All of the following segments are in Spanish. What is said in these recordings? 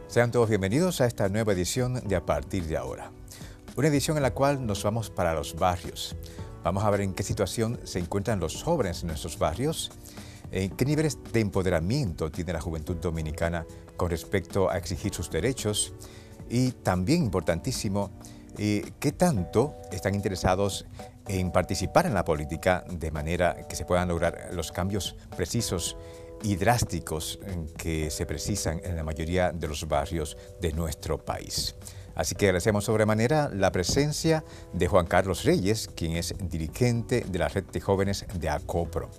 Sean todos bienvenidos a esta nueva edición de A Partir de Ahora. Una edición en la cual nos vamos para los barrios. Vamos a ver en qué situación se encuentran los jóvenes en nuestros barrios, en qué niveles de empoderamiento tiene la juventud dominicana con respecto a exigir sus derechos y también, importantísimo, qué tanto están interesados en participar en la política de manera que se puedan lograr los cambios precisos y drásticos que se precisan en la mayoría de los barrios de nuestro país. Así que agradecemos sobremanera la presencia de Juan Carlos Reyes, quien es dirigente de la Red de Jóvenes de ACOPRO,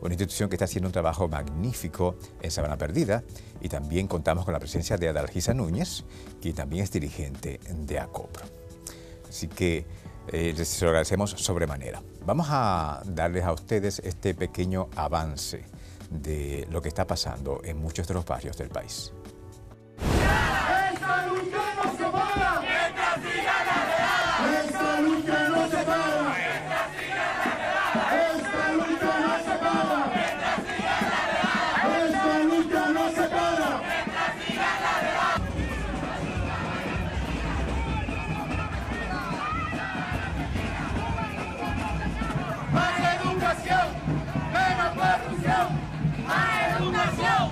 una institución que está haciendo un trabajo magnífico en Sabana Perdida, y también contamos con la presencia de Adalgisa Núñez, quien también es dirigente de ACOPRO. Así que les lo agradecemos sobremanera. Vamos a darles a ustedes este pequeño avance de lo que está pasando en muchos de los barrios del país. ¡Esta lucha no se para! ¡Mientras siga la redada! ¡Esta lucha no se para! ¡Mientras siga la redada! ¡Esta lucha no se para! ¡Mientras siga la redada! ¡Esta lucha no se para! ¡Mientras siga la redada! ¡Más educación! ¡Menos corrupción! ¡Más educación!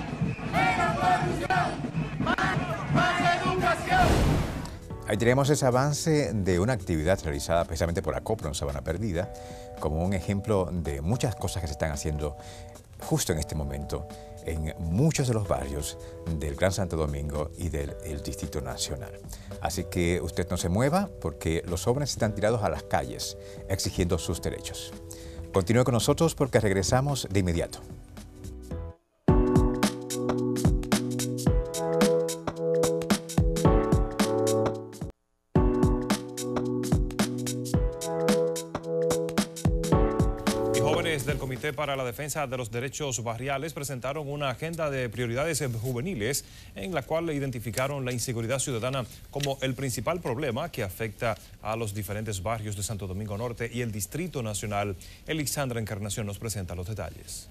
¡Menos corrupción! ¡Más educación! Ahí tenemos ese avance de una actividad realizada precisamente por ACOPRO en Sabana Perdida, como un ejemplo de muchas cosas que se están haciendo justo en este momento en muchos de los barrios del Gran Santo Domingo y del Distrito Nacional. Así que usted no se mueva, porque los jóvenes están tirados a las calles exigiendo sus derechos. Continúe con nosotros porque regresamos de inmediato. Del Comité para la Defensa de los Derechos Barriales presentaron una agenda de prioridades juveniles en la cual identificaron la inseguridad ciudadana como el principal problema que afecta a los diferentes barrios de Santo Domingo Norte y el Distrito Nacional. Elixandra Encarnación nos presenta los detalles.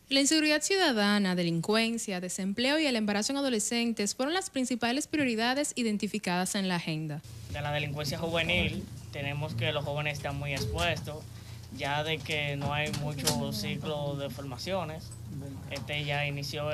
La inseguridad ciudadana, delincuencia, desempleo y el embarazo en adolescentes fueron las principales prioridades identificadas en la agenda. De la delincuencia juvenil, tenemos que los jóvenes están muy expuestos, ya de que no hay mucho ciclo de formaciones. Ya inició,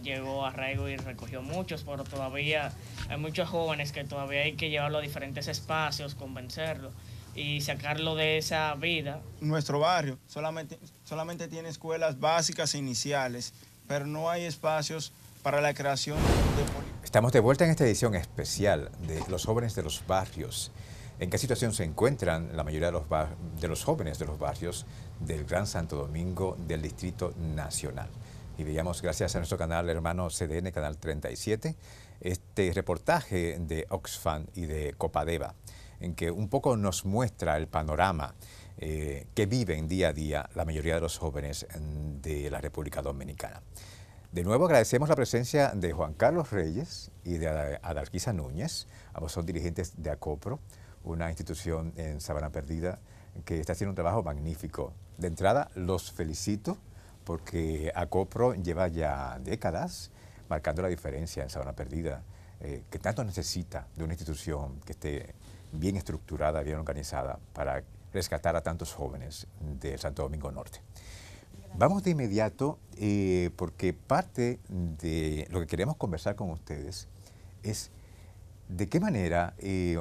llegó a arraigo y recogió muchos, pero todavía hay muchos jóvenes que todavía hay que llevarlo a diferentes espacios, convencerlos y sacarlo de esa vida. Nuestro barrio solamente tiene escuelas básicas e iniciales, pero no hay espacios para la creación de políticas. Estamos de vuelta en esta edición especial de los jóvenes de los barrios. ¿En qué situación se encuentran la mayoría de los jóvenes de los barrios del Gran Santo Domingo del Distrito Nacional? Y veíamos, gracias a nuestro canal hermano CDN, Canal 37, este reportaje de Oxfam y de Copadeva, en que un poco nos muestra el panorama que viven día a día la mayoría de los jóvenes de la República Dominicana. De nuevo agradecemos la presencia de Juan Carlos Reyes y de Adalgisa Núñez. Ambos son dirigentes de ACOPRO, una institución en Sabana Perdida que está haciendo un trabajo magnífico. De entrada, los felicito porque ACOPRO lleva ya décadas marcando la diferencia en Sabana Perdida, que tanto necesita de una institución que esté bien estructurada, bien organizada, para rescatar a tantos jóvenes de Santo Domingo Norte. Vamos de inmediato, porque parte de lo que queremos conversar con ustedes es ¿de qué manera,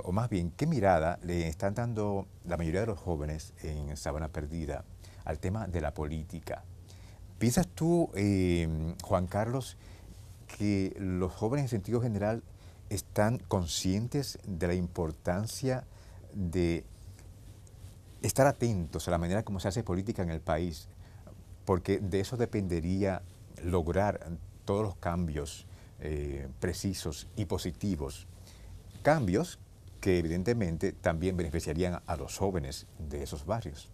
o más bien, qué mirada le están dando la mayoría de los jóvenes en Sabana Perdida al tema de la política? ¿Piensas tú, Juan Carlos, que los jóvenes en sentido general están conscientes de la importancia de estar atentos a la manera como se hace política en el país? Porque de eso dependería lograr todos los cambios precisos y positivos. Cambios que evidentemente también beneficiarían a los jóvenes de esos barrios.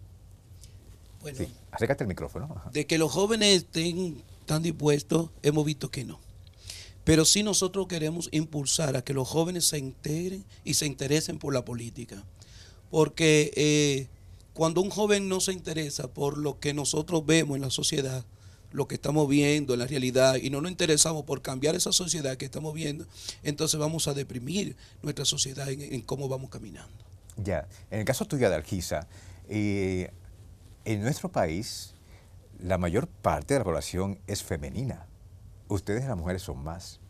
Bueno, sí, acércate al micrófono. De que los jóvenes estén tan dispuestos, hemos visto que no. Pero sí nosotros queremos impulsar a que los jóvenes se integren y se interesen por la política. Porque cuando un joven no se interesa por lo que nosotros vemos en la sociedad, lo que estamos viendo en la realidad, y no nos interesamos por cambiar esa sociedad que estamos viendo, entonces vamos a deprimir nuestra sociedad en cómo vamos caminando. Ya, en el caso tuyo de Alquiza, en nuestro país la mayor parte de la población es femenina. Ustedes las mujeres son más.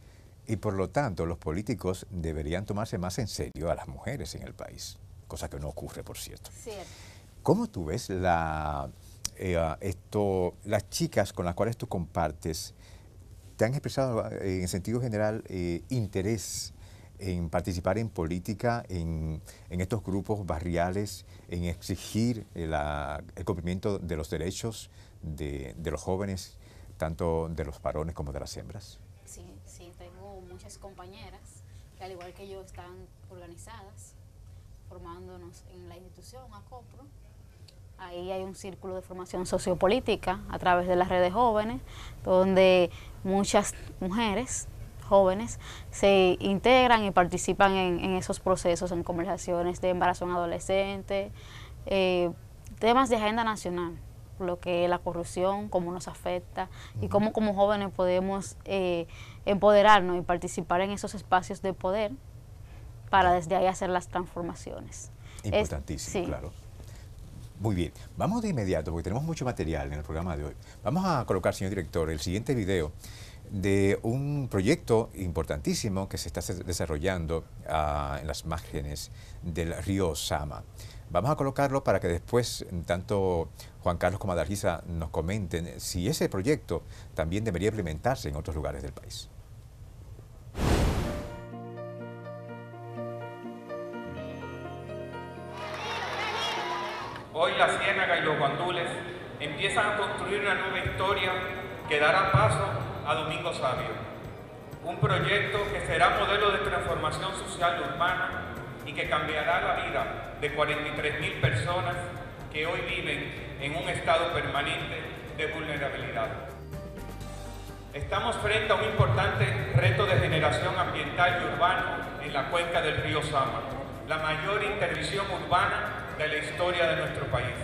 Y por lo tanto los políticos deberían tomarse más en serio a las mujeres en el país, cosa que no ocurre, por cierto. Cierto. ¿Cómo tú ves las chicas con las cuales tú compartes te han expresado en sentido general interés en participar en política, en estos grupos barriales, en exigir el cumplimiento de los derechos de los jóvenes, tanto de los varones como de las hembras? Sí, tengo muchas compañeras que al igual que yo están organizadas, formándonos en la institución ACOPRO. Ahí hay un círculo de formación sociopolítica a través de las redes jóvenes, donde muchas mujeres jóvenes se integran y participan en esos procesos, en conversaciones de embarazo en adolescentes, temas de agenda nacional, lo que es la corrupción, cómo nos afecta y cómo como jóvenes podemos empoderarnos y participar en esos espacios de poder para desde ahí hacer las transformaciones. Importantísimo, sí. Claro. Muy bien, vamos de inmediato porque tenemos mucho material en el programa de hoy. Vamos a colocar, señor director, el siguiente video de un proyecto importantísimo que se está desarrollando en las márgenes del río Sama. Vamos a colocarlo para que después tanto Juan Carlos como Adalgisa nos comenten si ese proyecto también debería implementarse en otros lugares del país. Hoy la ciénaga y los guandules empiezan a construir una nueva historia que dará paso a Domingo Sabio, un proyecto que será modelo de transformación social urbana y que cambiará la vida de 43.000 personas que hoy viven en un estado permanente de vulnerabilidad. Estamos frente a un importante reto de generación ambiental y urbano en la cuenca del río Sama, la mayor intervención urbana de la historia de nuestro país.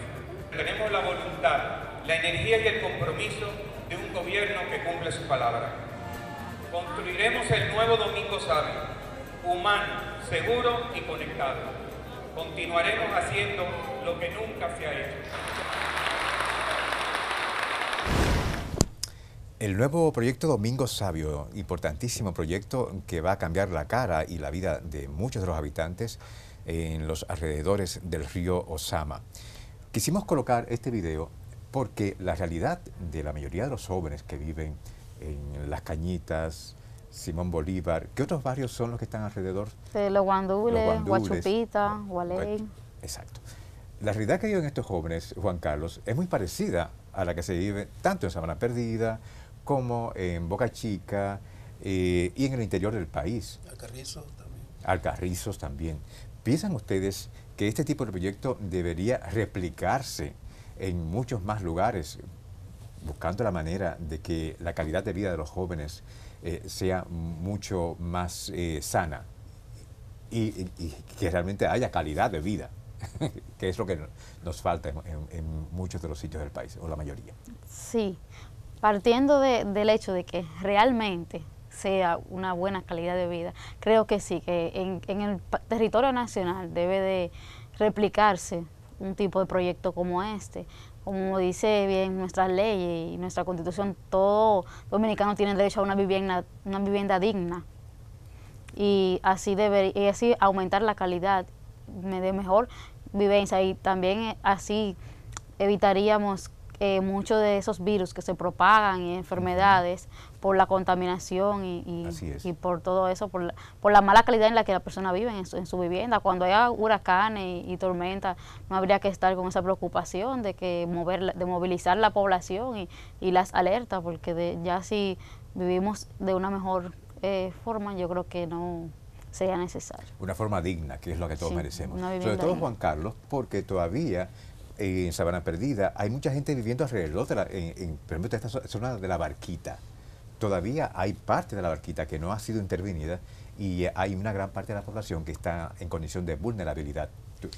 Tenemos la voluntad, la energía y el compromiso de un gobierno que cumple su palabra. Construiremos el nuevo Domingo Sabio, humano, seguro y conectado. Continuaremos haciendo lo que nunca se ha hecho. El nuevo proyecto Domingo Sabio, importantísimo proyecto que va a cambiar la cara y la vida de muchos de los habitantes en los alrededores del río Osama. Quisimos colocar este video porque la realidad de la mayoría de los jóvenes que viven en Las Cañitas, Simón Bolívar, ¿qué otros barrios son los que están alrededor? Los Guandules, Guachupita, Gualey. Exacto. La realidad que viven estos jóvenes, Juan Carlos, es muy parecida a la que se vive tanto en Sabana Perdida como en Boca Chica y en el interior del país. Alcarrizos también. Alcarrizos también. ¿Piensan ustedes que este tipo de proyecto debería replicarse en muchos más lugares, buscando la manera de que la calidad de vida de los jóvenes sea mucho más sana y que realmente haya calidad de vida, que es lo que nos falta en muchos de los sitios del país, o la mayoría? Sí, partiendo del hecho de que realmente sea una buena calidad de vida, creo que sí, que en el territorio nacional debe de replicarse un tipo de proyecto como este. Como dice bien nuestras leyes y nuestra Constitución, todo dominicano tiene derecho a una vivienda digna, y así aumentar la calidad de mejor vivencia, y también así evitaríamos muchos de esos virus que se propagan y enfermedades por la contaminación y por todo eso, por la mala calidad en la que la persona vive en su vivienda. Cuando haya huracanes y tormentas, no habría que estar con esa preocupación de movilizar la población y las alertas, porque ya si vivimos de una mejor forma, yo creo que no sería necesario. Una forma digna, que es lo que todos merecemos. Sobre todo, digna. Juan Carlos, porque todavía en Sabana Perdida hay mucha gente viviendo alrededor de por ejemplo, de esta zona de La Barquita, todavía hay parte de la Barquita que no ha sido intervenida y hay una gran parte de la población que está en condición de vulnerabilidad.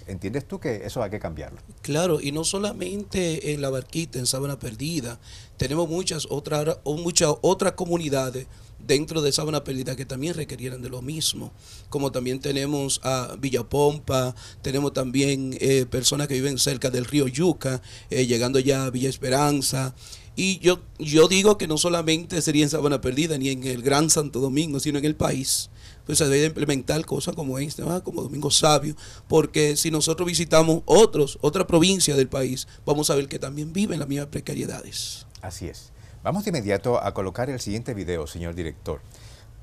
¿Entiendes tú que eso hay que cambiarlo? Claro, y no solamente en La Barquita, en Sabana Perdida, tenemos muchas otras comunidades dentro de Sabana Perdida que también requerieran de lo mismo, como también tenemos a Villapompa, tenemos también personas que viven cerca del río Yuca, llegando ya a Villa Esperanza. Y yo digo que no solamente sería en Sabana Perdida ni en el Gran Santo Domingo, sino en el país. Pues se debe implementar cosas como esta, ¿no? Como Domingo Sabio, porque si nosotros visitamos otra provincia del país, vamos a ver que también viven las mismas precariedades. Así es. Vamos de inmediato a colocar el siguiente video, señor director,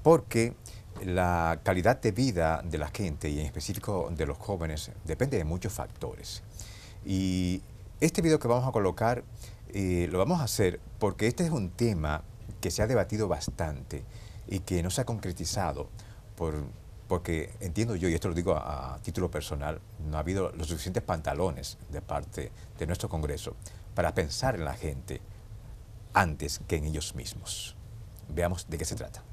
porque la calidad de vida de la gente y en específico de los jóvenes depende de muchos factores. Y este video que vamos a colocar lo vamos a hacer porque este es un tema que se ha debatido bastante y que no se ha concretizado porque entiendo yo, y esto lo digo a título personal, no ha habido los suficientes pantalones de parte de nuestro Congreso para pensar en la gente antes que en ellos mismos. Veamos de qué se trata.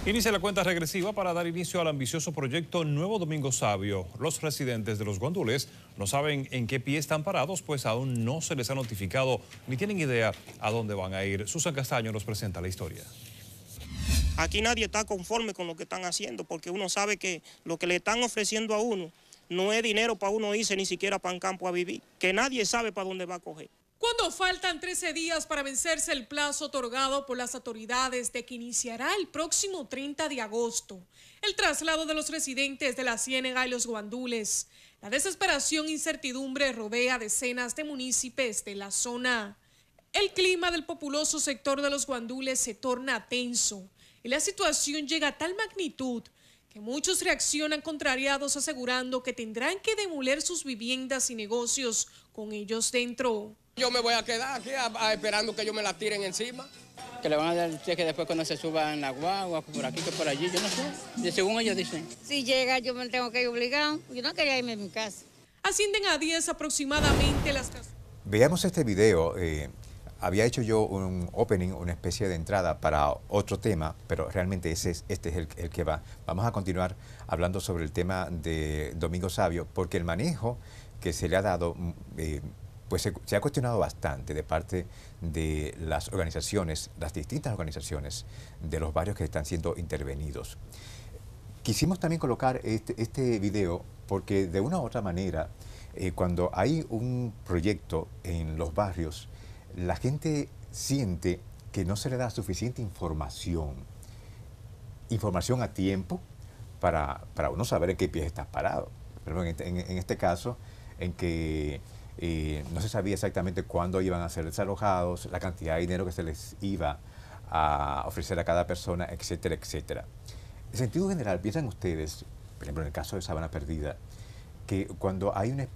Inicia la cuenta regresiva para dar inicio al ambicioso proyecto Nuevo Domingo Sabio. Los residentes de Los Guandules no saben en qué pie están parados, pues aún no se les ha notificado ni tienen idea a dónde van a ir. Susan Castaño nos presenta la historia. Aquí nadie está conforme con lo que están haciendo, porque uno sabe que lo que le están ofreciendo a uno no es dinero para uno irse ni siquiera para el campo a vivir, que nadie sabe para dónde va a coger. Cuando faltan 13 días para vencerse el plazo otorgado por las autoridades de que iniciará el próximo 30 de agosto el traslado de los residentes de la Ciénega y Los Guandules, la desesperación e incertidumbre rodea a decenas de municipios de la zona. El clima del populoso sector de Los Guandules se torna tenso y la situación llega a tal magnitud que muchos reaccionan contrariados asegurando que tendrán que demoler sus viviendas y negocios con ellos dentro. Yo me voy a quedar aquí esperando que ellos me la tiren encima. Que le van a dar el cheque después cuando se suban la guagua, por aquí que por allí, yo no sé. Y según ellos dicen. Si llega yo me tengo que ir obligado, yo no quería irme a mi casa. Ascienden a 10 aproximadamente las casas. Veamos este video. Había hecho yo un opening, una especie de entrada para otro tema, pero realmente este es el que va. Vamos a continuar hablando sobre el tema de Domingo Sabio, porque el manejo que se le ha dado pues se ha cuestionado bastante de parte de las organizaciones, las distintas organizaciones de los barrios que están siendo intervenidos. Quisimos también colocar este video porque de una u otra manera, cuando hay un proyecto en los barrios, la gente siente que no se le da suficiente información a tiempo para uno saber en qué pie está parado. Pero en este caso, en que no se sabía exactamente cuándo iban a ser desalojados, la cantidad de dinero que se les iba a ofrecer a cada persona, etcétera, etcétera. En sentido general, ¿piensan ustedes, por ejemplo en el caso de Sabana Perdida, que cuando hay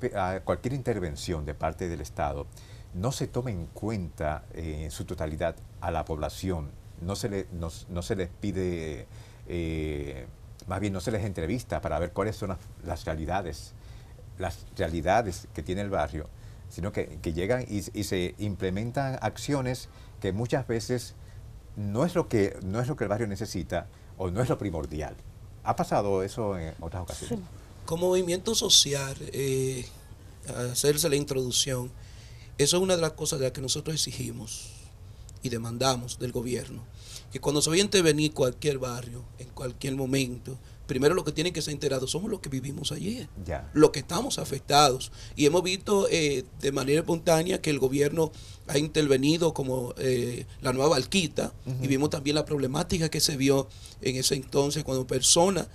cualquier intervención de parte del Estado, no se toma en cuenta en su totalidad a la población, no se les pide, más bien no se les entrevista para ver cuáles son las realidades que tiene el barrio, sino que llegan y se implementan acciones que muchas veces no es lo que el barrio necesita o no es lo primordial. ¿Ha pasado eso en otras ocasiones? Sí. Como movimiento social, hacerse la introducción, eso es una de las cosas de las que nosotros exigimos y demandamos del gobierno, que cuando se vaya a intervenir cualquier barrio, en cualquier momento, primero lo que tienen que ser enterados somos los que vivimos allí, los que estamos afectados. Y hemos visto de manera espontánea que el gobierno ha intervenido como la nueva Barquita, y vimos también la problemática que se vio en ese entonces cuando personas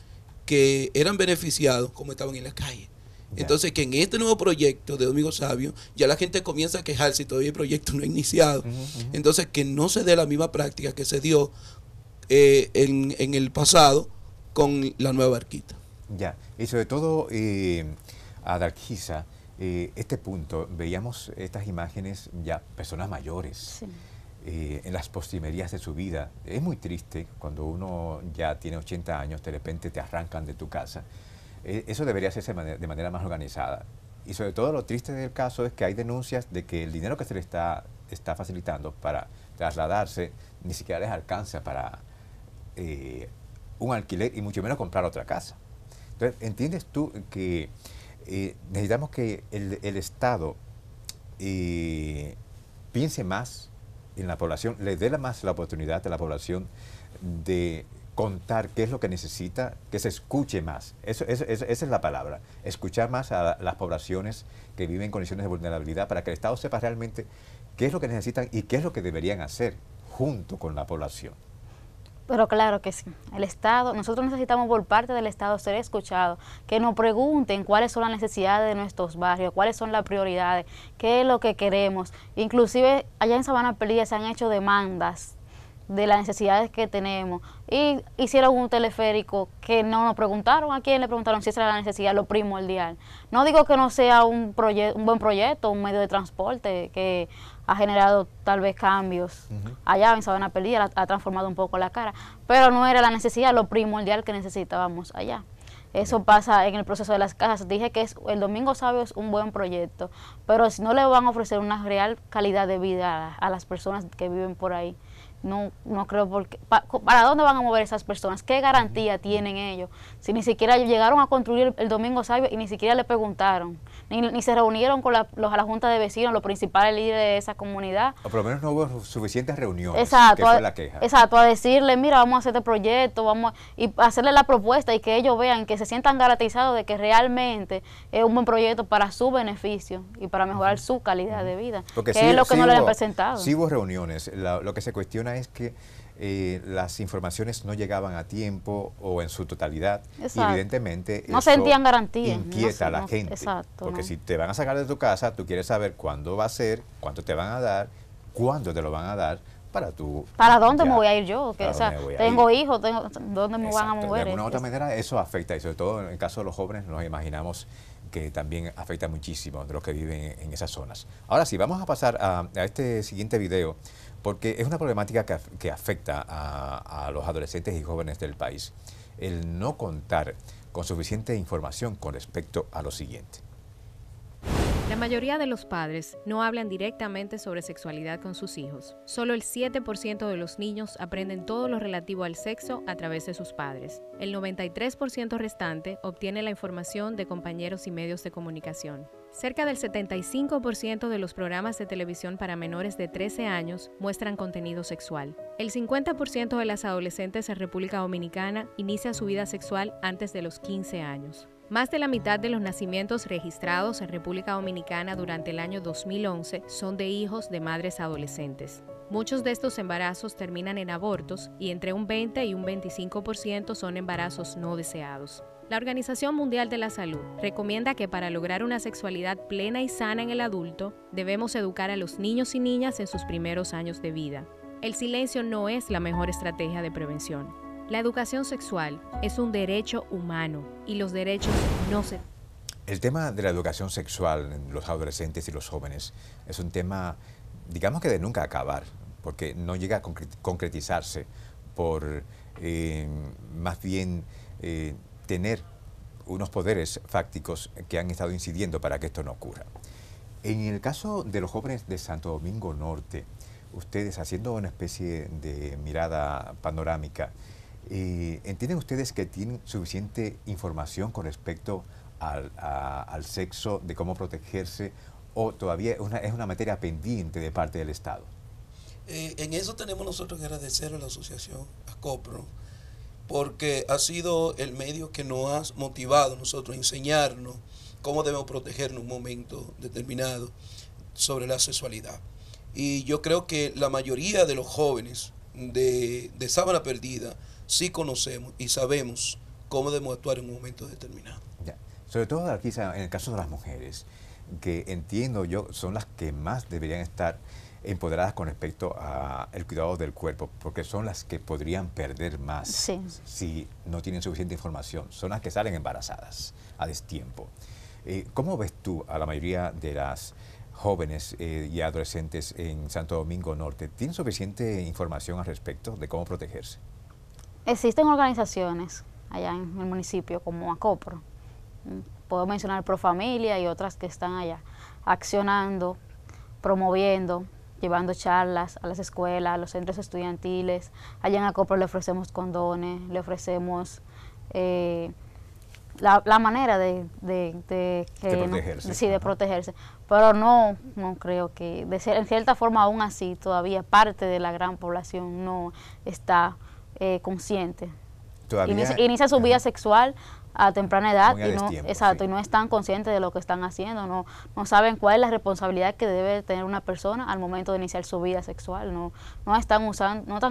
que eran beneficiados como estaban en la calle. Entonces, que en este nuevo proyecto de Domingo Sabio, ya la gente comienza a quejarse y todavía el proyecto no ha iniciado. Entonces, que no se dé la misma práctica que se dio en el pasado con la nueva Barquita. Ya, y sobre todo a Darquisa, este punto, veíamos estas imágenes ya personas mayores. Sí. En las postrimerías de su vida. Es muy triste cuando uno ya tiene 80 años, de repente te arrancan de tu casa. Eso debería hacerse de manera más organizada. Y sobre todo lo triste del caso es que hay denuncias de que el dinero que se le está facilitando para trasladarse, ni siquiera les alcanza para un alquiler y mucho menos comprar otra casa. Entonces, ¿entiendes tú que necesitamos que el Estado piense más en la población, le dé más la oportunidad a la población de contar qué es lo que necesita, que se escuche más? Esa es la palabra, escuchar más a las poblaciones que viven en condiciones de vulnerabilidad para que el Estado sepa realmente qué es lo que necesitan y qué es lo que deberían hacer junto con la población. Pero claro que sí, el Estado, nosotros necesitamos por parte del Estado ser escuchados, que nos pregunten cuáles son las necesidades de nuestros barrios, cuáles son las prioridades, qué es lo que queremos. Inclusive allá en Sabana Perdida se han hecho demandas de las necesidades que tenemos y hicieron un teleférico que no nos preguntaron a quién le preguntaron si esa era la necesidad, lo primordial. No digo que no sea un buen proyecto, un medio de transporte que ha generado tal vez cambios allá en Sabana Perdida, ha transformado un poco la cara, pero no era la necesidad, lo primordial que necesitábamos allá. Eso pasa en el proceso de las casas. Dije que el Domingo Sabio es un buen proyecto, pero si no le van a ofrecer una real calidad de vida a las personas que viven por ahí, no creo, porque ¿para dónde van a mover esas personas? ¿Qué garantía tienen ellos? Si ni siquiera llegaron a construir el Domingo Sabio y ni siquiera le preguntaron, ni se reunieron con la Junta de Vecinos, los principales líderes de esa comunidad. O por lo menos no hubo suficientes reuniones, exacto, que fue la queja. Exacto, a decirle, mira, vamos a hacer este proyecto, y hacerle la propuesta y que ellos vean, que se sientan garantizados de que realmente es un buen proyecto para su beneficio y para mejorar su calidad de vida, porque que es lo que no le han presentado. Sí hubo reuniones, lo que se cuestiona es que las informaciones no llegaban a tiempo o en su totalidad. Exacto. Y evidentemente no sentían garantía. Inquieta a la gente. Exacto, porque si te van a sacar de tu casa, tú quieres saber cuándo va a ser, cuánto te van a dar, cuándo te lo van a dar para tu... ¿Para dónde me voy a ir yo? Que, tengo hijos, ¿dónde me van a mover? De alguna u otra manera eso afecta, y sobre todo en el caso de los jóvenes nos imaginamos que también afecta muchísimo de los que viven en esas zonas. Ahora sí, vamos a pasar a este siguiente video, porque es una problemática que afecta a los adolescentes y jóvenes del país. El no contar con suficiente información con respecto a lo siguiente. La mayoría de los padres no hablan directamente sobre sexualidad con sus hijos. Solo el 7% de los niños aprenden todo lo relativo al sexo a través de sus padres. El 93% restante obtiene la información de compañeros y medios de comunicación. Cerca del 75% de los programas de televisión para menores de 13 años muestran contenido sexual. El 50% de las adolescentes en República Dominicana inicia su vida sexual antes de los 15 años. Más de la mitad de los nacimientos registrados en República Dominicana durante el año 2011 son de hijos de madres adolescentes. Muchos de estos embarazos terminan en abortos y entre un 20 y un 25% son embarazos no deseados. La Organización Mundial de la Salud recomienda que para lograr una sexualidad plena y sana en el adulto, debemos educar a los niños y niñas en sus primeros años de vida. El silencio no es la mejor estrategia de prevención. La educación sexual es un derecho humano y los derechos no se... El tema de la educación sexual en los adolescentes y los jóvenes es un tema, digamos que de nunca acabar, porque no llega a concretizarse por más bien tener unos poderes fácticos que han estado incidiendo para que esto no ocurra. En el caso de los jóvenes de Santo Domingo Norte, ustedes haciendo una especie de mirada panorámica, ¿entienden ustedes que tienen suficiente información con respecto al sexo, de cómo protegerse, o todavía es una materia pendiente de parte del Estado? En eso tenemos nosotros que agradecer a la asociación, a COPRO, porque ha sido el medio que nos ha motivado a nosotros a enseñarnos cómo debemos protegernos en un momento determinado sobre la sexualidad. Y yo creo que la mayoría de los jóvenes de Sabana Perdida sí conocemos y sabemos cómo debemos actuar en un momento determinado. Ya. Sobre todo aquí en el caso de las mujeres, que entiendo yo son las que más deberían estar empoderadas con respecto al cuidado del cuerpo, porque son las que podrían perder más si no tienen suficiente información. Son las que salen embarazadas a destiempo. ¿Cómo ves tú a la mayoría de las jóvenes y adolescentes en Santo Domingo Norte? ¿Tienen suficiente información al respecto de cómo protegerse? Existen organizaciones allá en el municipio como ACOPRO. Puedo mencionar Profamilia y otras que están allá accionando, promoviendo, llevando charlas a las escuelas, a los centros estudiantiles. Allá en Acopro le ofrecemos condones, le ofrecemos la manera de protegerse. Sí, de protegerse. Pero no creo que, en cierta forma aún así, todavía parte de la gran población no está consciente. Inicia su vida sexual a temprana edad y no están conscientes de lo que están haciendo, no saben cuál es la responsabilidad que debe tener una persona al momento de iniciar su vida sexual, no están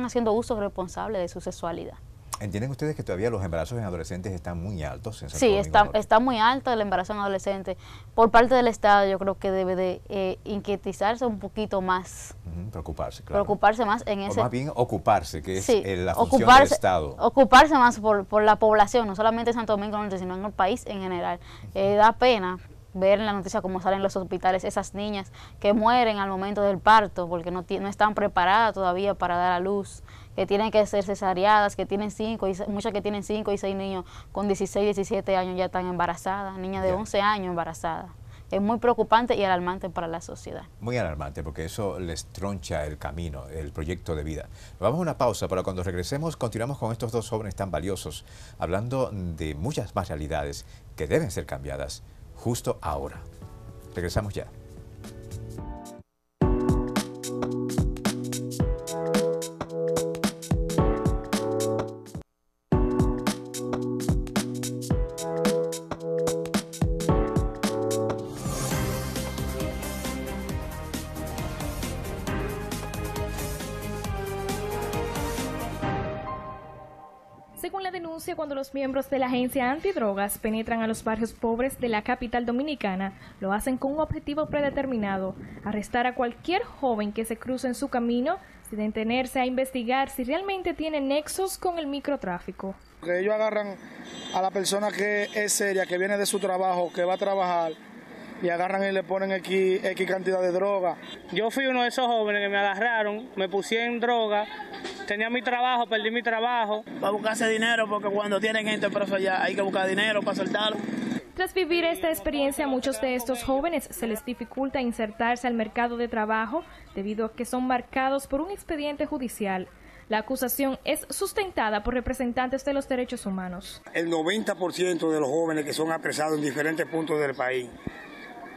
haciendo uso responsable de su sexualidad. ¿Entienden ustedes que todavía los embarazos en adolescentes están muy altos en Santo Sí, Domingo? está muy alto el embarazo en adolescentes. Por parte del Estado yo creo que debe de inquietizarse un poquito más. Preocuparse, claro. Preocuparse más en ese... O más bien ocuparse, que es sí, la función del Estado. Ocuparse más por la población, no solamente en Santo Domingo Norte, sino en el país en general. Da pena ver en la noticia cómo salen los hospitales esas niñas que mueren al momento del parto porque no están preparadas todavía para dar a luz, que tienen que ser cesareadas, que tienen muchas que tienen 5 y 6 niños con 16, 17 años ya están embarazadas, niñas de 11 años embarazadas. Es muy preocupante y alarmante para la sociedad. Muy alarmante porque eso les troncha el camino, el proyecto de vida. Vamos a una pausa, pero cuando regresemos continuamos con estos dos jóvenes tan valiosos, hablando de muchas más realidades que deben ser cambiadas justo ahora. Regresamos ya. Según la denuncia, cuando los miembros de la agencia antidrogas penetran a los barrios pobres de la capital dominicana, lo hacen con un objetivo predeterminado: arrestar a cualquier joven que se cruce en su camino sin detenerse a investigar si realmente tiene nexos con el microtráfico. Que ellos agarran a la persona que es seria, que viene de su trabajo, que va a trabajar, y agarran y le ponen X cantidad de droga. Yo fui uno de esos jóvenes que me agarraron, me pusieron droga, tenía mi trabajo, perdí mi trabajo. Para buscarse dinero, porque cuando tienen gente preso allá hay que buscar dinero para soltarlo. Tras vivir esta experiencia, a muchos de estos jóvenes se les dificulta insertarse al mercado de trabajo debido a que son marcados por un expediente judicial. La acusación es sustentada por representantes de los derechos humanos. El 90% de los jóvenes que son apresados en diferentes puntos del país,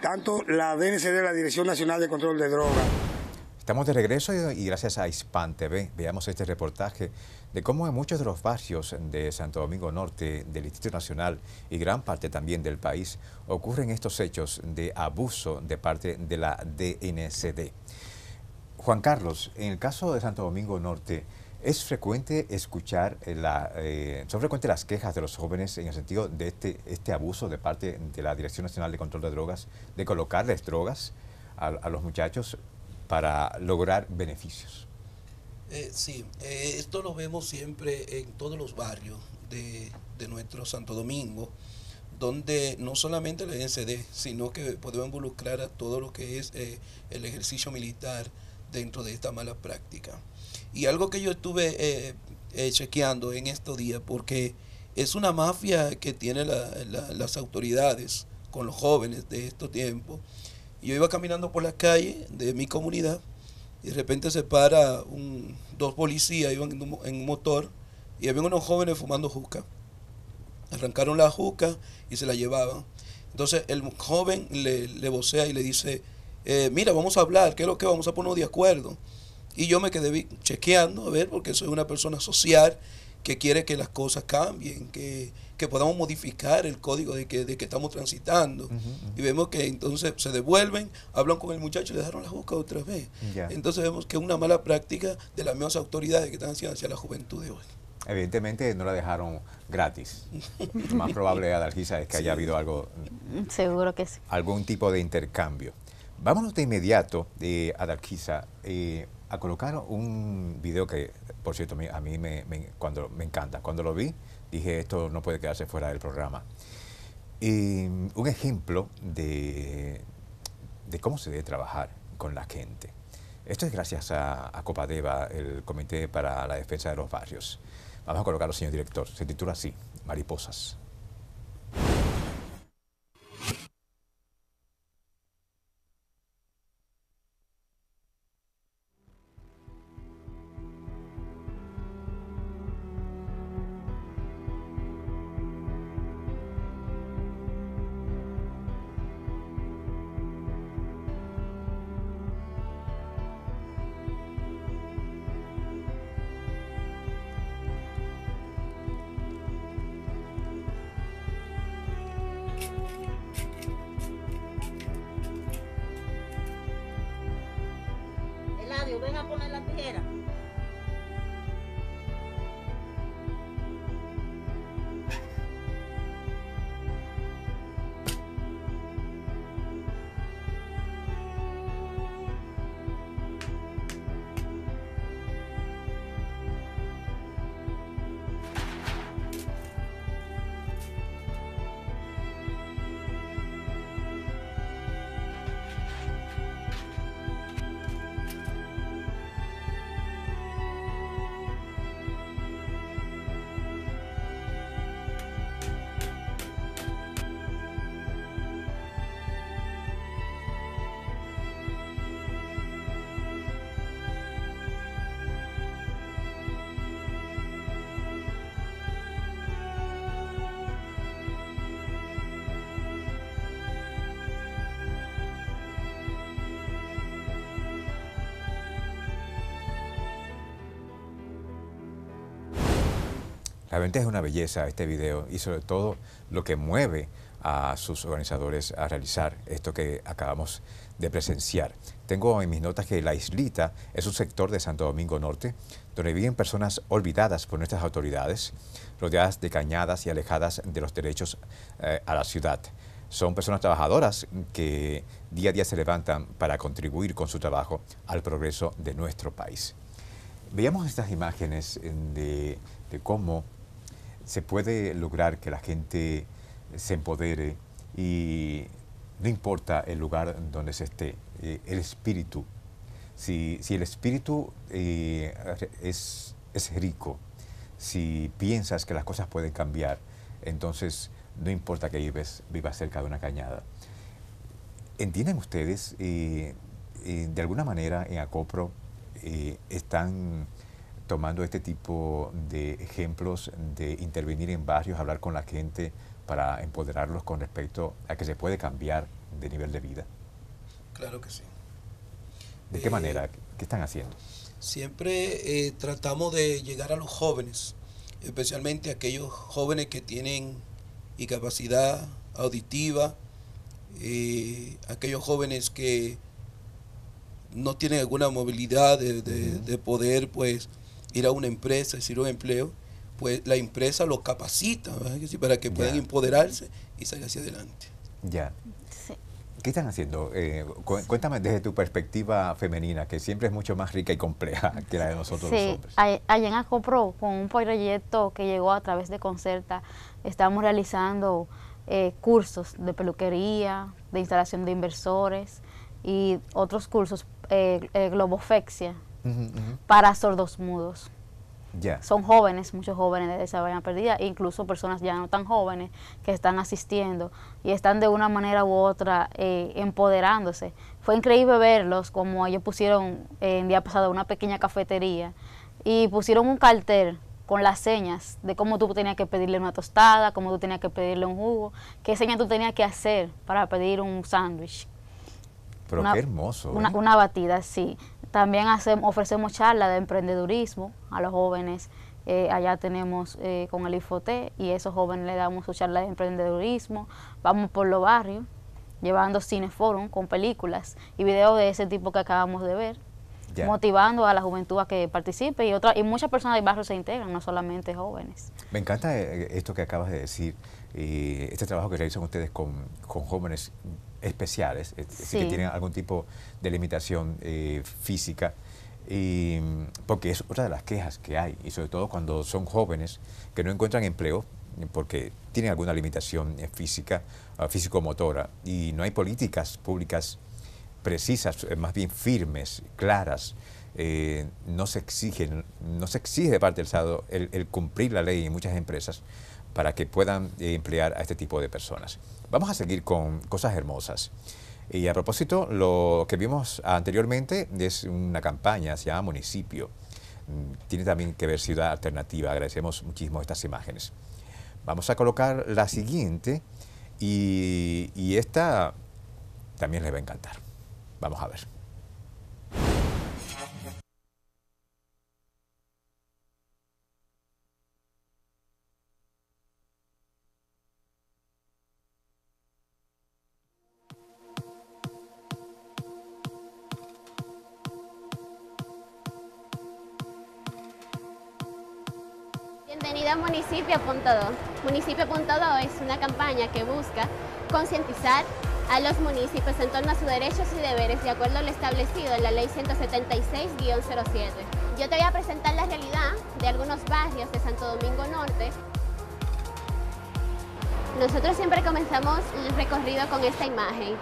tanto la DNCD, la Dirección Nacional de Control de Drogas. Estamos de regreso y gracias a Hispan TV veamos este reportaje de cómo en muchos de los barrios de Santo Domingo Norte, del Distrito Nacional y gran parte también del país ocurren estos hechos de abuso de parte de la DNCD. Juan Carlos, en el caso de Santo Domingo Norte, ¿es frecuente escuchar, son frecuentes las quejas de los jóvenes en el sentido de este abuso de parte de la Dirección Nacional de Control de Drogas, de colocarles drogas a los muchachos para lograr beneficios? Sí, esto lo vemos siempre en todos los barrios de nuestro Santo Domingo, donde no solamente la DNCD, sino que podemos involucrar a todo lo que es el ejercicio militar dentro de esta mala práctica. Y algo que yo estuve chequeando en estos días, porque es una mafia que tiene las autoridades con los jóvenes de estos tiempos. Yo iba caminando por la calle de mi comunidad y de repente se para dos policías, iban en un motor y había unos jóvenes fumando juca. Arrancaron la juca y se la llevaban. Entonces el joven le vocea y le dice, mira, vamos a hablar, ¿qué es lo que vamos a ponernos de acuerdo? Y yo me quedé chequeando, a ver, porque soy una persona social que quiere que las cosas cambien, que podamos modificar el código de que estamos transitando. Y vemos que entonces se devuelven, hablan con el muchacho y le dejaron la juca otra vez. Entonces vemos que es una mala práctica de las mismas autoridades que están haciendo hacia la juventud de hoy. Evidentemente no la dejaron gratis. Lo más probable, Adalgisa, es que haya habido algo. Seguro que sí. Algún tipo de intercambio. Vámonos de inmediato, Adalgisa, a colocar un video que, por cierto, a mí me encanta. Cuando lo vi, dije, esto no puede quedarse fuera del programa. Un ejemplo de cómo se debe trabajar con la gente. Esto es gracias a Copadeva, el Comité para la Defensa de los Barrios. Vamos a colocarlo, señor director. Se titula así, Mariposas. la tijera. Realmente es una belleza este video y sobre todo lo que mueve a sus organizadores a realizar esto que acabamos de presenciar. Tengo en mis notas que La Islita es un sector de Santo Domingo Norte donde viven personas olvidadas por nuestras autoridades, rodeadas de cañadas y alejadas de los derechos a la ciudad. Son personas trabajadoras que día a día se levantan para contribuir con su trabajo al progreso de nuestro país. Veamos estas imágenes de cómo se puede lograr que la gente se empodere y no importa el lugar donde se esté, el espíritu. Si el espíritu es rico, si piensas que las cosas pueden cambiar, entonces no importa que vivas cerca de una cañada. ¿Entienden ustedes? De alguna manera en Acopro están tomando este tipo de ejemplos de intervenir en barrios, hablar con la gente para empoderarlos con respecto a que se puede cambiar de nivel de vida. Claro que sí. ¿De qué manera? ¿Qué están haciendo? Siempre tratamos de llegar a los jóvenes, especialmente aquellos jóvenes que tienen incapacidad auditiva, aquellos jóvenes que no tienen alguna movilidad de poder pues ir a una empresa, decir un empleo, pues la empresa los capacita, ¿verdad? Para que puedan empoderarse y salir hacia adelante. Ya. Sí. ¿Qué están haciendo? Cuéntame desde tu perspectiva femenina, que siempre es mucho más rica y compleja que la de nosotros los hombres. Allá en Acopro, con un proyecto que llegó a través de Concerta, estamos realizando cursos de peluquería, de instalación de inversores y otros cursos, globofexia, para sordos mudos. Son jóvenes, muchos jóvenes de esa vaina perdida, incluso personas ya no tan jóvenes que están asistiendo y están de una manera u otra empoderándose. Fue increíble verlos como ellos pusieron el día pasado una pequeña cafetería y pusieron un cartel con las señas de cómo tú tenías que pedirle una tostada, cómo tú tenías que pedirle un jugo, qué señas tú tenías que hacer para pedir un sándwich. Pero qué hermoso. Una batida, sí. También ofrecemos charlas de emprendedurismo a los jóvenes. Allá tenemos con el Infoté y a esos jóvenes le damos su charla de emprendedurismo. Vamos por los barrios llevando cineforum con películas y videos de ese tipo que acabamos de ver, motivando a la juventud a que participe y muchas personas del barrio se integran, no solamente jóvenes. Me encanta esto que acabas de decir, este trabajo que realizan ustedes con jóvenes especiales, que tienen algún tipo de limitación física, porque es otra de las quejas que hay, y sobre todo cuando son jóvenes que no encuentran empleo porque tienen alguna limitación física, físico-motora, y no hay políticas públicas precisas, más bien firmes, claras. No se exige de parte del Estado el cumplir la ley en muchas empresas para que puedan emplear a este tipo de personas. Vamos a seguir con cosas hermosas. Y a propósito, lo que vimos anteriormente es una campaña, se llama Municipio. Tiene también que ver Ciudad Alternativa. Agradecemos muchísimo estas imágenes. Vamos a colocar la siguiente y esta también les va a encantar. Vamos a ver. Bienvenida a Municipio.do. Municipio.do es una campaña que busca concientizar a los municipios en torno a sus derechos y deberes de acuerdo a lo establecido en la Ley 176-07. Yo te voy a presentar la realidad de algunos barrios de Santo Domingo Norte. Nosotros siempre comenzamos el recorrido con esta imagen,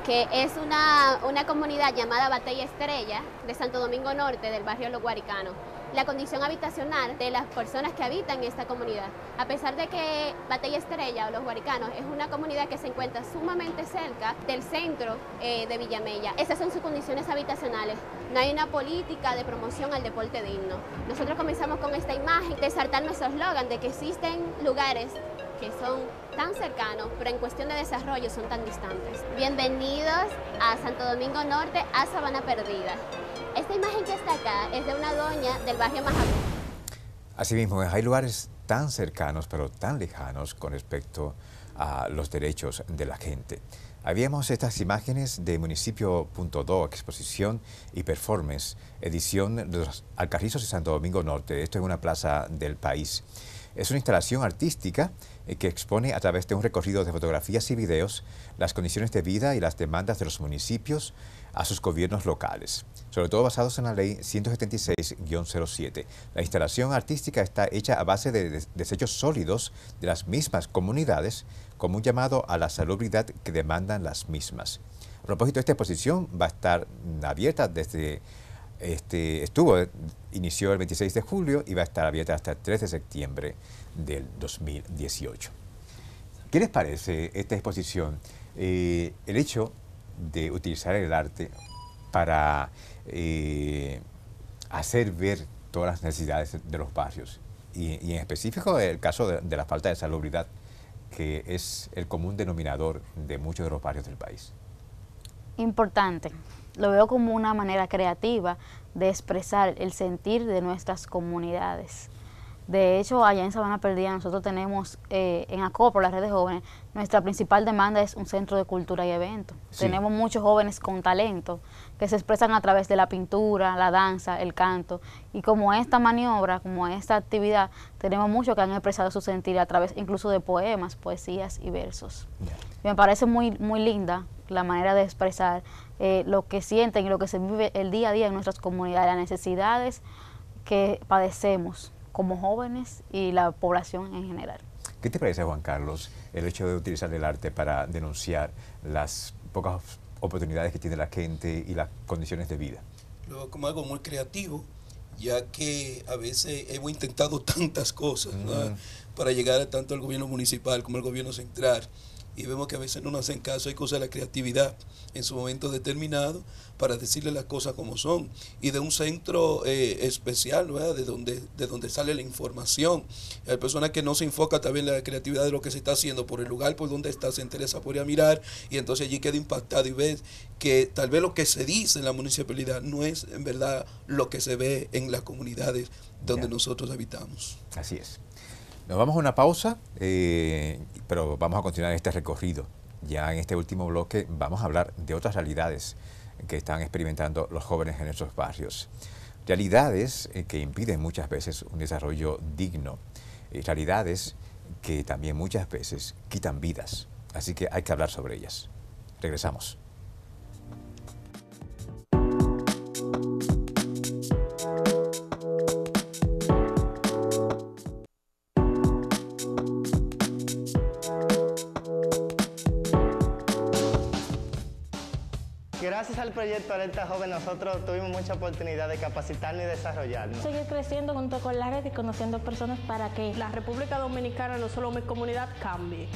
que es una comunidad llamada Batella Estrella de Santo Domingo Norte, del barrio Los Guaricanos. La condición habitacional de las personas que habitan esta comunidad, a pesar de que Batella Estrella o Los Guaricanos es una comunidad que se encuentra sumamente cerca del centro de Villamella, esas son sus condiciones habitacionales. No hay una política de promoción al deporte digno. Nosotros comenzamos con esta imagen de saltar nuestro eslogan de que existen lugares que son tan cercanos, pero en cuestión de desarrollo son tan distantes. Bienvenidos a Santo Domingo Norte, a Sabana Perdida. Esta imagen que está acá es de una doña del barrio Majabú. Asimismo, hay lugares tan cercanos, pero tan lejanos con respecto a los derechos de la gente. Habíamos estas imágenes de Municipio.do, exposición y performance, edición de los Alcarrizos de Santo Domingo Norte. Esto es una plaza del país. Es una instalación artística que expone a través de un recorrido de fotografías y videos las condiciones de vida y las demandas de los municipios a sus gobiernos locales, sobre todo basados en la Ley 176-07. La instalación artística está hecha a base de desechos sólidos de las mismas comunidades, como un llamado a la salubridad que demandan las mismas. A propósito, esta exposición va a estar abierta desde... inició el 26 de julio y va a estar abierta hasta el 3 de septiembre del 2018. ¿Qué les parece esta exposición? El hecho de utilizar el arte para hacer ver todas las necesidades de los barrios y en específico el caso de la falta de salubridad, que es el común denominador de muchos de los barrios del país. Importante. Lo veo como una manera creativa de expresar el sentir de nuestras comunidades. De hecho, allá en Sabana Perdida nosotros tenemos en ACOPRO, la red de jóvenes, nuestra principal demanda es un centro de cultura y eventos. Sí. Tenemos muchos jóvenes con talento que se expresan a través de la pintura, la danza, el canto. Y como esta maniobra, como esta actividad, tenemos muchos que han expresado su sentir a través incluso de poemas, poesías y versos. Yeah. Me parece muy linda la manera de expresar lo que sienten y lo que se vive el día a día en nuestras comunidades, las necesidades que padecemos como jóvenes y la población en general. ¿Qué te parece, Juan Carlos, el hecho de utilizar el arte para denunciar las pocas oportunidades que tiene la gente y las condiciones de vida? Lo veo como algo muy creativo, ya que a veces hemos intentado tantas cosas, ¿no?, para llegar tanto al gobierno municipal como al gobierno central, y vemos que a veces no nos hacen caso. Hay que usar la creatividad en su momento determinado para decirle las cosas como son, y de un centro especial, ¿verdad?, de donde sale la información. Hay personas que no se enfocan también en la creatividad de lo que se está haciendo por el lugar por donde está, se interesa por ir a mirar, y entonces allí queda impactado y ves que tal vez lo que se dice en la municipalidad no es en verdad lo que se ve en las comunidades donde nosotros habitamos. Así es. Nos vamos a una pausa, pero vamos a continuar este recorrido. Ya en este último bloque vamos a hablar de otras realidades que están experimentando los jóvenes en nuestros barrios. Realidades que impiden muchas veces un desarrollo digno. Realidades que también muchas veces quitan vidas. Así que hay que hablar sobre ellas. Regresamos. Gracias al proyecto Alerta Joven nosotros tuvimos mucha oportunidad de capacitarnos y desarrollarnos. Seguir creciendo junto con la red y conociendo personas para que la República Dominicana, no solo mi comunidad, cambie.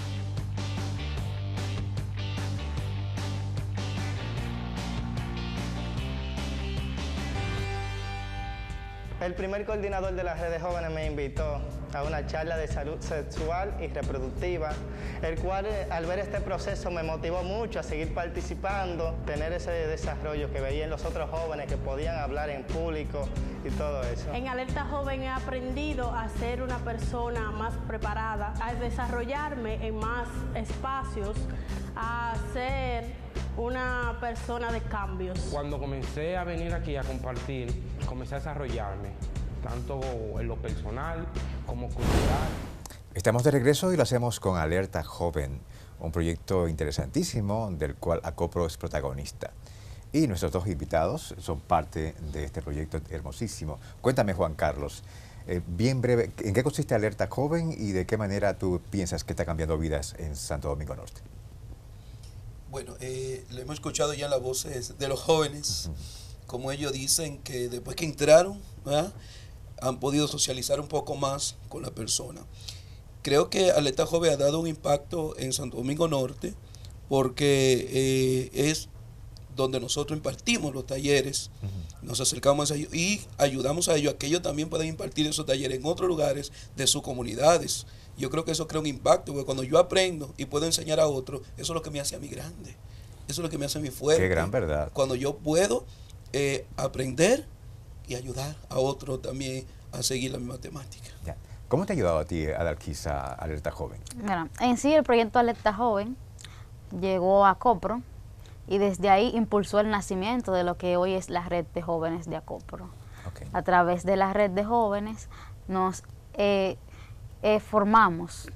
El primer coordinador de la red de jóvenes me invitó a una charla de salud sexual y reproductiva, el cual al ver este proceso me motivó mucho a seguir participando, tener ese desarrollo que veía en los otros jóvenes que podían hablar en público y todo eso. En Alerta Joven he aprendido a ser una persona más preparada, a desarrollarme en más espacios, a ser una persona de cambios. Cuando comencé a venir aquí a compartir, comencé a desarrollarme. tanto en lo personal como cultural. Estamos de regreso y lo hacemos con Alerta Joven, un proyecto interesantísimo del cual ACOPRO es protagonista. Y nuestros dos invitados son parte de este proyecto hermosísimo. Cuéntame, Juan Carlos, bien breve, ¿en qué consiste Alerta Joven y de qué manera tú piensas que está cambiando vidas en Santo Domingo Norte? Bueno, le hemos escuchado ya las voces de los jóvenes, como ellos dicen que después que entraron, ¿verdad?, han podido socializar un poco más con la persona. Creo que Alerta Joven ha dado un impacto en Santo Domingo Norte porque es donde nosotros impartimos los talleres, nos acercamos a ellos y ayudamos a ellos a que ellos también puedan impartir esos talleres en otros lugares de sus comunidades. Yo creo que eso crea un impacto, porque cuando yo aprendo y puedo enseñar a otros, eso es lo que me hace a mí grande, eso es lo que me hace a mí fuerte. Qué gran verdad. Cuando yo puedo aprender y ayudar a otros también a seguir la misma temática. Ya. ¿Cómo te ha ayudado a ti a dar quizá Alerta Joven? Bueno, en sí el proyecto Alerta Joven llegó a ACOPRO y desde ahí impulsó el nacimiento de lo que hoy es la red de jóvenes de ACOPRO. Okay. A través de la red de jóvenes nos formamos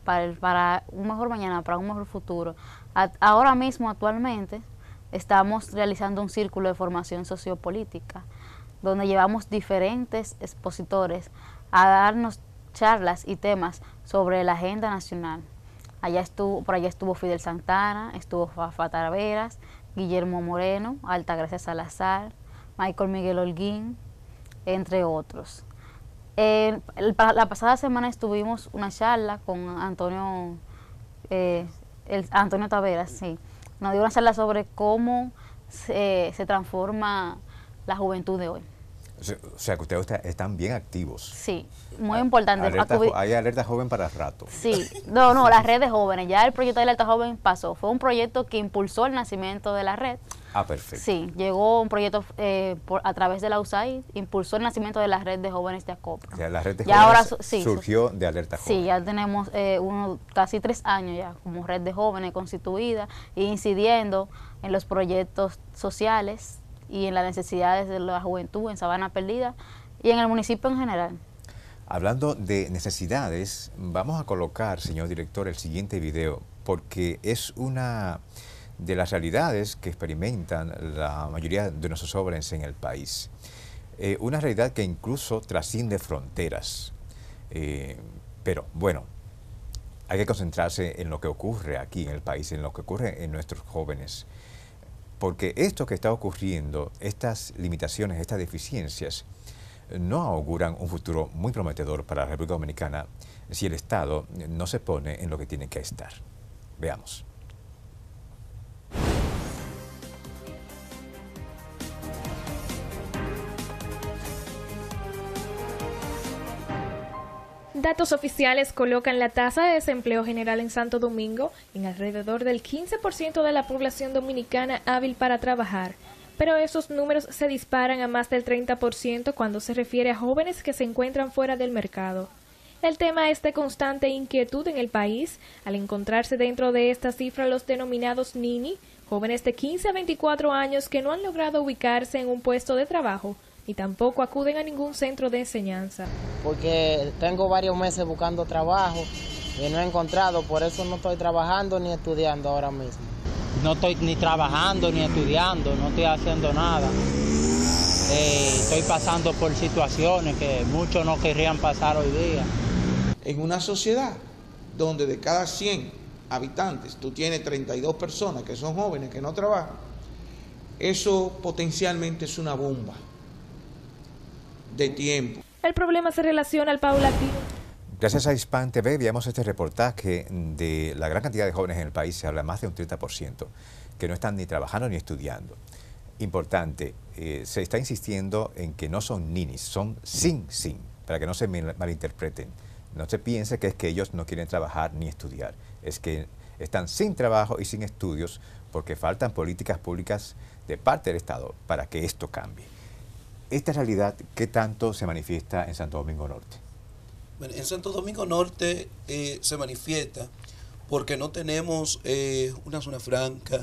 para un mejor mañana, para un mejor futuro. Ahora mismo, actualmente, estamos realizando un círculo de formación sociopolítica, donde llevamos diferentes expositores a darnos charlas y temas sobre la agenda nacional. Por allá estuvo Fidel Santana, estuvo Fafa Taveras, Guillermo Moreno, Altagracia Salazar, Michael Miguel Holguín, entre otros. La pasada semana estuvimos una charla con Antonio Taveras, sí. Nos dio una charla sobre cómo se transforma la juventud de hoy. O sea, que ustedes están bien activos. Sí, muy importante. Hay Alerta Joven para rato. Sí, no, la red de jóvenes. Ya el proyecto de Alerta Joven pasó. Fue un proyecto que impulsó el nacimiento de la red. Ah, perfecto. Sí, llegó un proyecto a través de la USAID, impulsó el nacimiento de la red de jóvenes de ACOPRO. O sea, la red de jóvenes ahora, surgió de Alerta Joven. Sí, ya tenemos casi 3 años ya como red de jóvenes constituida e incidiendo en los proyectos sociales y en las necesidades de la juventud en Sabana Perdida y en el municipio en general. Hablando de necesidades, vamos a colocar, señor director, el siguiente video, porque es una de las realidades que experimentan la mayoría de nuestros jóvenes en el país. Una realidad que incluso trasciende fronteras. Pero bueno, hay que concentrarse en lo que ocurre aquí en el país, en lo que ocurre en nuestros jóvenes. Porque esto que está ocurriendo, estas limitaciones, estas deficiencias, no auguran un futuro muy prometedor para la República Dominicana si el Estado no se pone en lo que tiene que estar. Veamos. Datos oficiales colocan la tasa de desempleo general en Santo Domingo en alrededor del 15% de la población dominicana hábil para trabajar, pero esos números se disparan a más del 30% cuando se refiere a jóvenes que se encuentran fuera del mercado. El tema es de constante inquietud en el país al encontrarse dentro de esta cifra los denominados Nini, jóvenes de 15 a 24 años que no han logrado ubicarse en un puesto de trabajo y tampoco acuden a ningún centro de enseñanza. Porque tengo varios meses buscando trabajo y no he encontrado, por eso no estoy trabajando ni estudiando ahora mismo. No estoy ni trabajando ni estudiando, no estoy haciendo nada. Estoy pasando por situaciones que muchos no querrían pasar hoy día. En una sociedad donde de cada 100 habitantes tú tienes 32 personas que son jóvenes que no trabajan, eso potencialmente es una bomba de tiempo. El problema se relaciona al paulatino. Gracias a Hispan TV veamos este reportaje de la gran cantidad de jóvenes en el país. Se habla más de un 30% que no están ni trabajando ni estudiando. Importante, se está insistiendo en que no son ninis, son sin, para que no se malinterpreten. No se piense que es que ellos no quieren trabajar ni estudiar, es que están sin trabajo y sin estudios porque faltan políticas públicas de parte del Estado para que esto cambie. ¿Esta realidad qué tanto se manifiesta en Santo Domingo Norte? Bueno, en Santo Domingo Norte se manifiesta porque no tenemos una zona franca,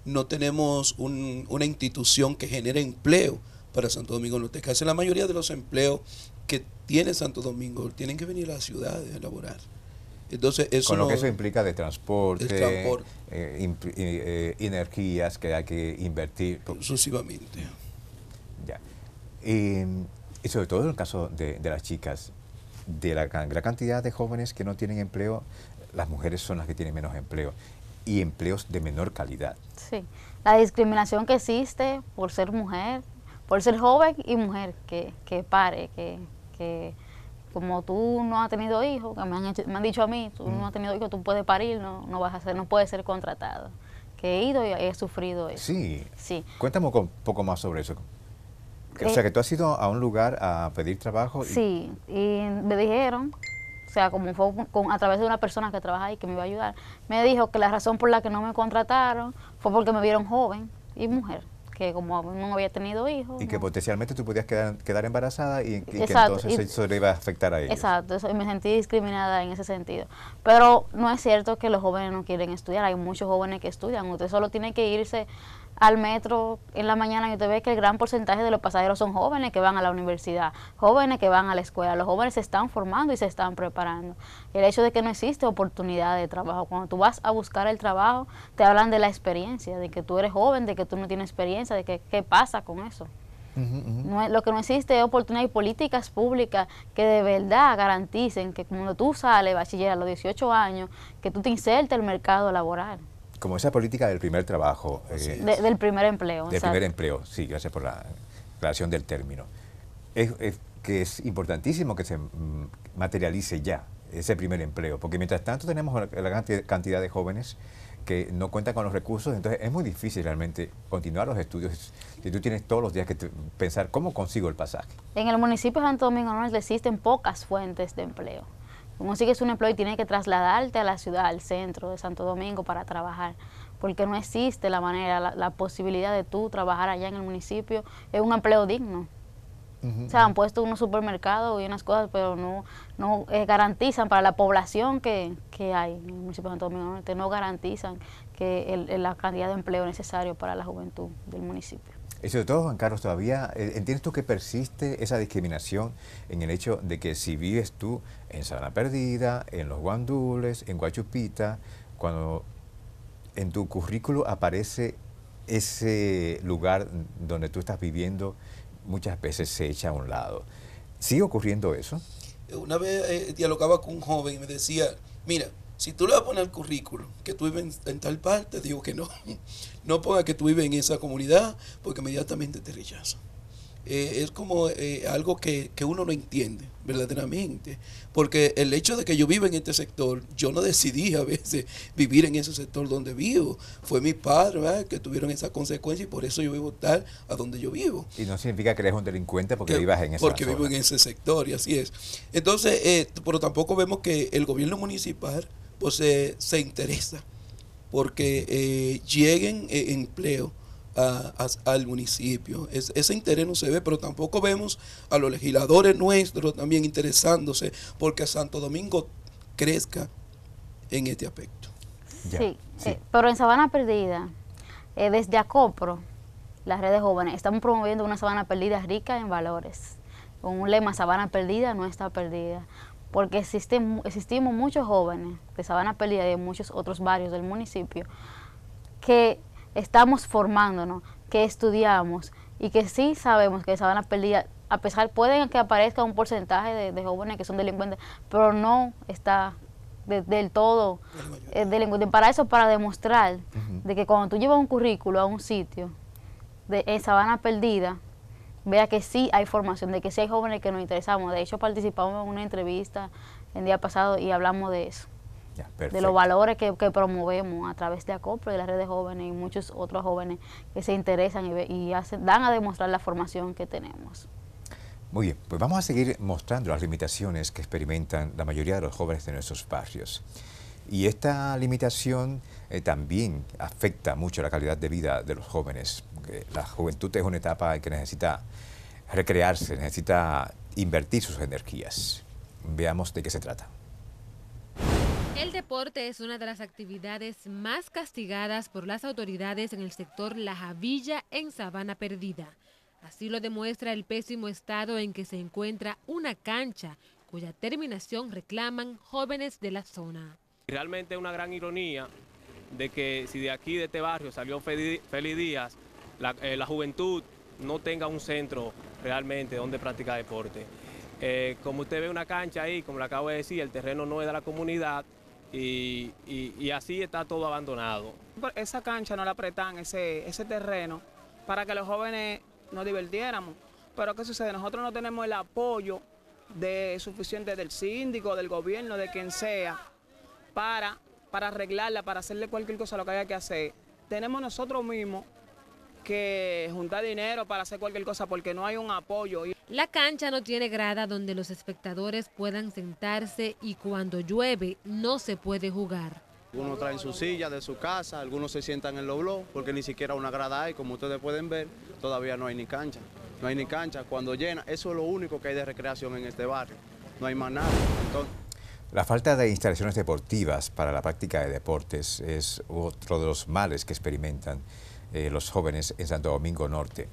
no tenemos una institución que genere empleo para Santo Domingo Norte. Casi la mayoría de los empleos que tiene Santo Domingo tienen que venir a las ciudades a laborar. Entonces, eso con lo que eso implica de transporte, energías que hay que invertir. Sucesivamente. Ya. Y sobre todo en el caso de las chicas, de la gran cantidad de jóvenes que no tienen empleo, las mujeres son las que tienen menos empleo y empleos de menor calidad. Sí, la discriminación que existe por ser mujer, por ser joven y mujer, que pare, que como tú no has tenido hijos, que me han dicho a mí, tú no has tenido hijos, tú puedes parir, no puedes ser contratado. Que he ido y he sufrido eso. Sí. Sí. Cuéntame un poco más sobre eso. O sea, que tú has ido a un lugar a pedir trabajo. Sí, y me dijeron, o sea, como fue a través de una persona que trabaja ahí que me iba a ayudar, me dijo que la razón por la que no me contrataron fue porque me vieron joven y mujer, que como no había tenido hijos. Y que potencialmente tú podías quedar embarazada y que exacto, entonces eso le iba a afectar a ellos. Exacto, y me sentí discriminada en ese sentido. Pero no es cierto que los jóvenes no quieren estudiar, hay muchos jóvenes que estudian, usted solo tiene que irse al metro en la mañana y usted ve que el gran porcentaje de los pasajeros son jóvenes que van a la universidad, jóvenes que van a la escuela, los jóvenes se están formando y se están preparando. El hecho de que no existe oportunidad de trabajo, cuando tú vas a buscar el trabajo, te hablan de la experiencia, de que tú eres joven, de que tú no tienes experiencia, de que qué pasa con eso. No, lo que no existe es oportunidad y políticas públicas que de verdad garanticen que cuando tú sales bachiller a los 18 años, que tú te insertes al mercado laboral. Como esa política del primer trabajo. Del primer empleo. Del primer empleo, sí, gracias por la aclaración del término. Que es importantísimo que se materialice ya ese primer empleo, porque mientras tanto tenemos la gran cantidad de jóvenes que no cuentan con los recursos, entonces es muy difícil realmente continuar los estudios si tú tienes todos los días que pensar cómo consigo el pasaje. En el municipio de Santo Domingo Norte existen pocas fuentes de empleo. Consigues un empleo y tienes que trasladarte a la ciudad, al centro de Santo Domingo para trabajar, porque no existe la manera, la posibilidad de tú trabajar allá en el municipio, es un empleo digno. O sea, han puesto unos supermercados y unas cosas, pero no garantizan para la población que hay en el municipio de Santo Domingo Norte, no garantizan la cantidad de empleo necesario para la juventud del municipio. Y sobre todo, Juan Carlos, todavía, ¿entiendes tú que persiste esa discriminación en el hecho de que si vives tú en Sabana Perdida, en Los Guandules, en Guachupita, cuando en tu currículo aparece ese lugar donde tú estás viviendo, muchas veces se echa a un lado? ¿Sigue ocurriendo eso? Una vez dialogaba con un joven y me decía, mira, si tú le vas a poner al currículo que tú vives en tal parte, digo que no. No ponga que tú vives en esa comunidad porque inmediatamente te rechazan. Es como algo que uno no entiende verdaderamente. Porque el hecho de que yo viva en este sector, yo no decidí a veces vivir en ese sector donde vivo. Fue mi padre, ¿verdad?, que tuvieron esa consecuencia y por eso yo vivo tal a donde yo vivo. Y no significa que eres un delincuente porque vivas en esa zona. Porque vivo en ese sector y así es. Entonces, pero tampoco vemos que el gobierno municipal pues se interesa porque lleguen empleo al municipio. Ese interés no se ve, pero tampoco vemos a los legisladores nuestros también interesándose porque Santo Domingo crezca en este aspecto. Sí. Pero en Sabana Perdida, desde Acopro, las redes jóvenes, estamos promoviendo una Sabana Perdida rica en valores, con un lema: Sabana Perdida no está perdida. Porque existimos muchos jóvenes de Sabana Perdida y de muchos otros barrios del municipio que estamos formándonos, que estudiamos y que sí sabemos que Sabana Perdida, a pesar, pueden que aparezca un porcentaje de jóvenes que son delincuentes, pero no está del todo delincuente. Para eso, para demostrar de que cuando tú llevas un currículo a un sitio en Sabana Perdida, vea que sí hay formación, de que sí hay jóvenes que nos interesamos. De hecho, participamos en una entrevista el día pasado y hablamos de eso, de los valores que promovemos a través de Acopro, de las redes jóvenes y muchos otros jóvenes que se interesan y dan a demostrar la formación que tenemos. Muy bien, pues vamos a seguir mostrando las limitaciones que experimentan la mayoría de los jóvenes de nuestros barrios. Y esta limitación también afecta mucho la calidad de vida de los jóvenes. La juventud es una etapa que necesita recrearse, necesita invertir sus energías. Veamos de qué se trata. El deporte es una de las actividades más castigadas por las autoridades en el sector La Javilla en Sabana Perdida. Así lo demuestra el pésimo estado en que se encuentra una cancha, cuya terminación reclaman jóvenes de la zona. Realmente es una gran ironía de que si de aquí, de este barrio, salió Félix Díaz, la juventud no tenga un centro realmente donde practicar deporte. Como usted ve una cancha ahí, como le acabo de decir, el terreno no es de la comunidad y así está todo abandonado. Esa cancha no la prestan, ese terreno, para que los jóvenes nos divirtiéramos. Pero ¿qué sucede? Nosotros no tenemos el apoyo suficiente del síndico, del gobierno, de quien sea, para arreglarla, para hacerle cualquier cosa lo que haya que hacer. Tenemos nosotros mismos que juntar dinero para hacer cualquier cosa porque no hay un apoyo. La cancha no tiene grada donde los espectadores puedan sentarse y cuando llueve no se puede jugar. Algunos traen su silla de su casa, algunos se sientan en los blogs porque ni siquiera una grada hay, como ustedes pueden ver, todavía no hay ni cancha. No hay ni cancha, cuando llena, eso es lo único que hay de recreación en este barrio, no hay más nada. Entonces, la falta de instalaciones deportivas para la práctica de deportes es otro de los males que experimentan los jóvenes en Santo Domingo Norte.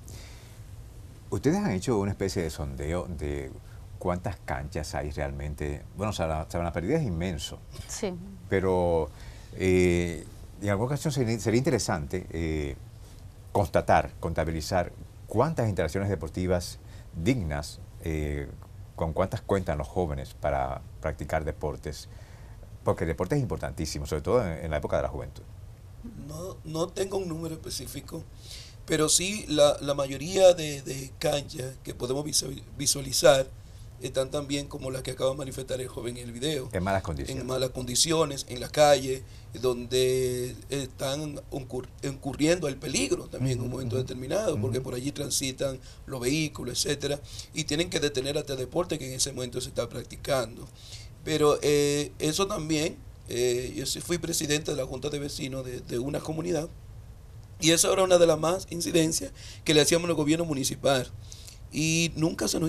¿Ustedes han hecho una especie de sondeo de cuántas canchas hay realmente? Bueno, Sabana Perdida es inmenso. Sí. Pero en alguna ocasión sería interesante contabilizar cuántas instalaciones deportivas dignas, con cuántas cuentan los jóvenes para practicar deportes, porque el deporte es importantísimo, sobre todo en la época de la juventud. No tengo un número específico, pero sí la mayoría de canchas que podemos visualizar están tan bien como las que acaba de manifestar el joven en el video. En malas condiciones. En malas condiciones, en la calle, donde están incurriendo el peligro también en un momento determinado, porque por allí transitan los vehículos, etcétera, y tienen que detener hasta el deporte que en ese momento se está practicando. Pero eso también, yo fui presidente de la Junta de Vecinos de una comunidad, y esa era una de las más incidencias que le hacíamos al gobierno municipal. Y nunca se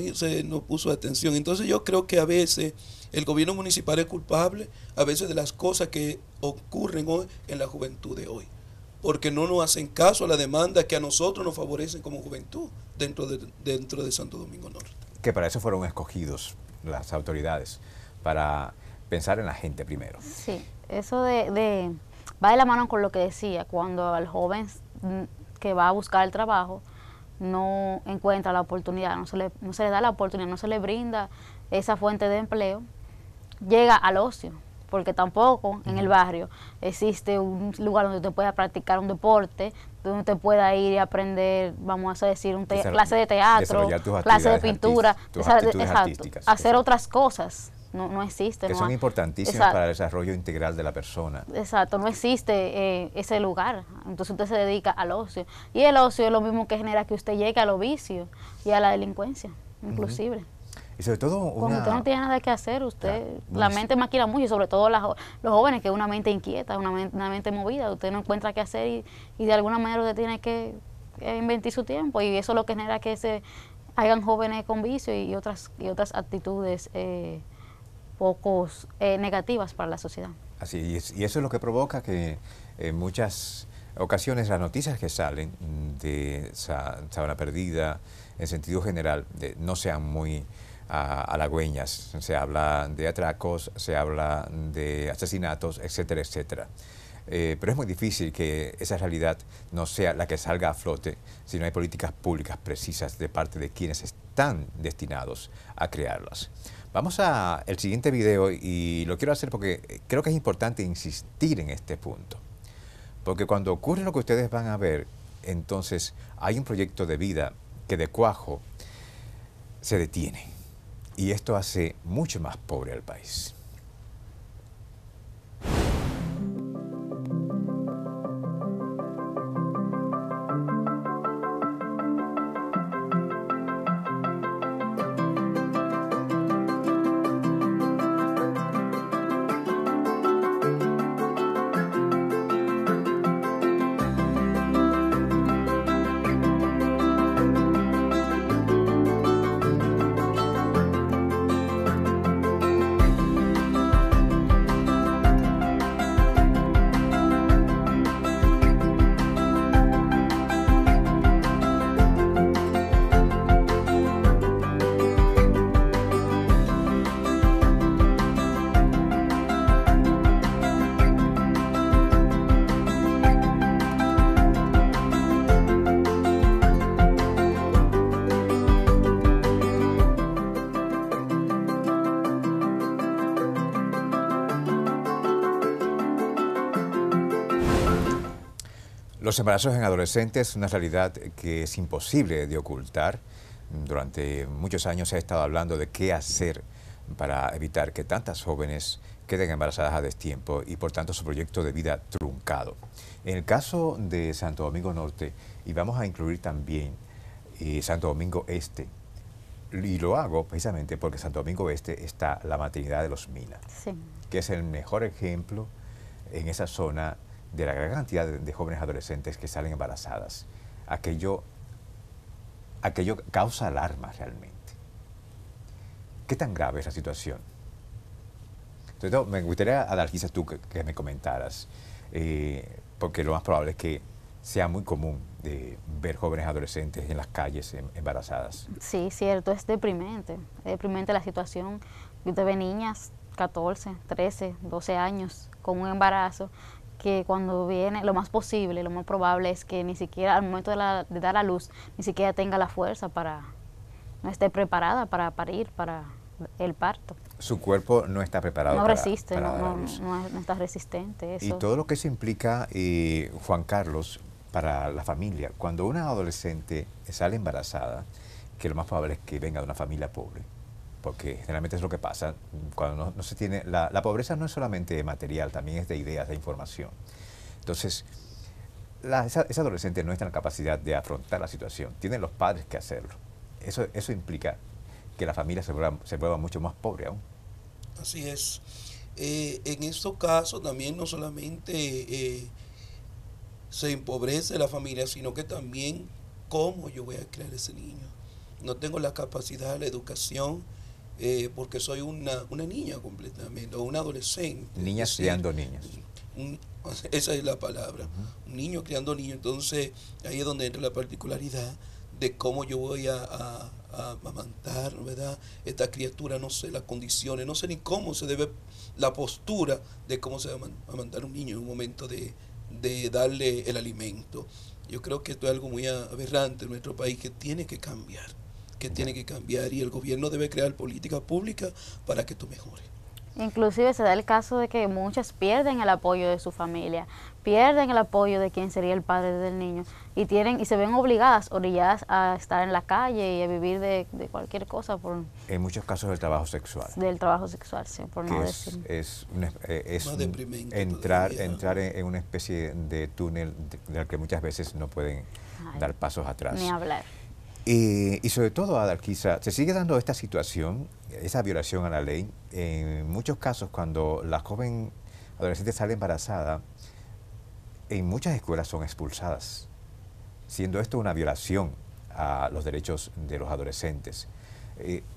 nos puso atención. Entonces yo creo que a veces el gobierno municipal es culpable, a veces de las cosas que ocurren hoy en la juventud de hoy, porque no nos hacen caso a la demanda que a nosotros nos favorecen como juventud dentro de Santo Domingo Norte. Que para eso fueron escogidos las autoridades, para pensar en la gente primero. Sí, eso va de la mano con lo que decía, cuando al joven que va a buscar el trabajo no encuentra la oportunidad, no se le da la oportunidad, no se le brinda esa fuente de empleo, llega al ocio, porque tampoco en el barrio existe un lugar donde usted pueda practicar un deporte, donde usted pueda ir y aprender, vamos a decir, clase de teatro, clase de pintura, hacer otras cosas. No existe. Que son importantísimas para el desarrollo integral de la persona. Exacto, no existe ese lugar. Entonces usted se dedica al ocio. Y el ocio es lo mismo que genera que usted llegue a los vicios y a la delincuencia, inclusive. Y sobre todo cuando usted no tiene nada que hacer, la mente maquina mucho, y sobre todo los jóvenes, que es una mente inquieta, una mente movida. Usted no encuentra qué hacer y de alguna manera usted tiene que invertir su tiempo, y eso es lo que genera que hayan jóvenes con vicio y otras actitudes pocos negativas para la sociedad. Así es, y eso es lo que provoca que en muchas ocasiones las noticias que salen de Sabana Perdida, en sentido general, no sean muy halagüeñas. Se habla de atracos, se habla de asesinatos, etcétera, etcétera. Pero es muy difícil que esa realidad no sea la que salga a flote si no hay políticas públicas precisas de parte de quienes están destinados a crearlas. Vamos al siguiente video, y lo quiero hacer porque creo que es importante insistir en este punto. Porque cuando ocurre lo que ustedes van a ver, entonces hay un proyecto de vida que de cuajo se detiene. Y esto hace mucho más pobre al país. Los embarazos en adolescentes es una realidad que es imposible de ocultar. Durante muchos años se ha estado hablando de qué hacer para evitar que tantas jóvenes queden embarazadas a destiempo y por tanto su proyecto de vida truncado. En el caso de Santo Domingo Norte, y vamos a incluir también Santo Domingo Este, y lo hago precisamente porque en Santo Domingo Este está la maternidad de los Minas, Sí. que es el mejor ejemplo en esa zona de la gran cantidad de jóvenes adolescentes que salen embarazadas. Aquello causa alarma realmente. ¿Qué tan grave es la situación? Entonces, me gustaría, Adalgisa, tú que me comentaras, porque lo más probable es que sea muy común de ver jóvenes adolescentes en las calles embarazadas. Sí, cierto, es deprimente la situación. Usted ve niñas, 14, 13, 12 años con un embarazo que cuando viene, lo más posible, lo más probable es que ni siquiera al momento de dar a luz, ni siquiera tenga la fuerza no esté preparada para parir, para el parto. Su cuerpo no está preparado no resiste, para dar a no luz. no está resistente. Eso. Y todo lo que eso implica, Juan Carlos, para la familia. Cuando una adolescente sale embarazada, que lo más probable es que venga de una familia pobre, porque generalmente es lo que pasa cuando no se tiene... La pobreza no es solamente material, también es de ideas, de información. Entonces, esa adolescente no está en la capacidad de afrontar la situación. Tienen los padres que hacerlo. Eso implica que la familia se vuelva mucho más pobre aún. Así es. En estos casos también no solamente se empobrece la familia, sino que también cómo yo voy a criar ese niño. No tengo la capacidad, la educación, porque soy una niña completamente, o un adolescente. Niñas criando niños. Esa es la palabra. Un niño criando niños. Entonces, ahí es donde entra la particularidad de cómo yo voy a amamantar, ¿verdad? Esta criatura, no sé las condiciones, no sé ni cómo se debe, la postura de cómo se debe amamantar un niño en un momento de darle el alimento. Yo creo que esto es algo muy aberrante en nuestro país que tiene que cambiar, y el gobierno debe crear políticas públicas para que esto mejore. Inclusive se da el caso de que muchas pierden el apoyo de su familia, pierden el apoyo de quien sería el padre del niño y se ven orilladas a estar en la calle y a vivir de cualquier cosa. En muchos casos del trabajo sexual. Del trabajo sexual, sí, por no decir. Es entrar en una especie de túnel del que muchas veces no pueden dar pasos atrás. Ni hablar. Y sobre todo, Adalgisa, se sigue dando esta situación, esa violación a la ley. En muchos casos, cuando la joven adolescente sale embarazada, en muchas escuelas son expulsadas, siendo esto una violación a los derechos de los adolescentes.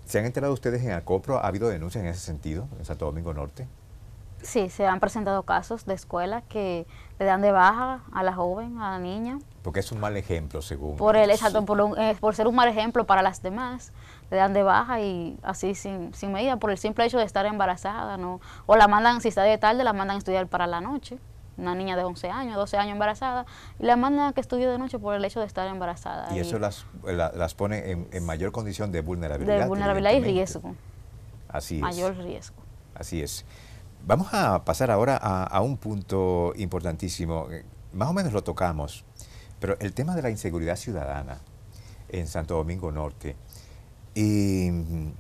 ¿Se han enterado ustedes en Acopro? ¿Ha habido denuncias en ese sentido en Santo Domingo Norte? Sí, se han presentado casos de escuelas que le dan de baja a la joven, a la niña. Porque es un mal ejemplo, según... Por ser un mal ejemplo para las demás, le dan de baja y así sin medida, por el simple hecho de estar embarazada, ¿no? O la mandan, si está de tarde, la mandan a estudiar para la noche. Una niña de 11 años, 12 años embarazada, y la mandan a que estudie de noche por el hecho de estar embarazada. Y eso las pone en mayor condición de vulnerabilidad. De vulnerabilidad y riesgo. Así es. Mayor riesgo. Así es. Vamos a pasar ahora a un punto importantísimo. Más o menos lo tocamos, pero el tema de la inseguridad ciudadana en Santo Domingo Norte, que